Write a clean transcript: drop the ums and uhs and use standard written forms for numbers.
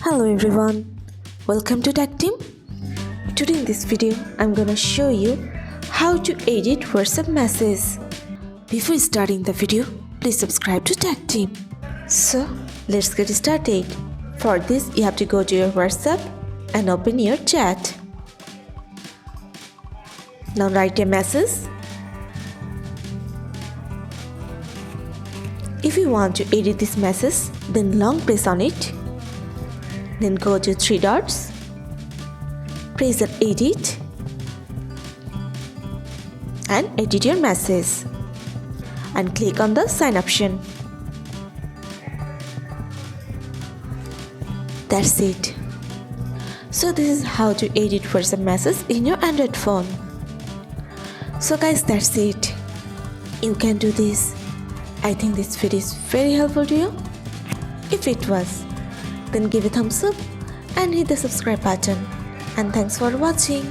Hello everyone, welcome to Tactim. Today in this video, I'm gonna show you how to edit WhatsApp message. Before starting the video, please subscribe to Tactim. So, let's get started. For this, you have to go to your WhatsApp and open your chat. Now write a message. If you want to edit this message, then long press on it. Then go to three dots, press on edit and edit your message and click on the sign option. That's it. So this is how to edit WhatsApp message in your Android phone. So guys, that's it. You can do this. I think this video is very helpful to you. If it was, then give a thumbs up and hit the subscribe button. And thanks for watching.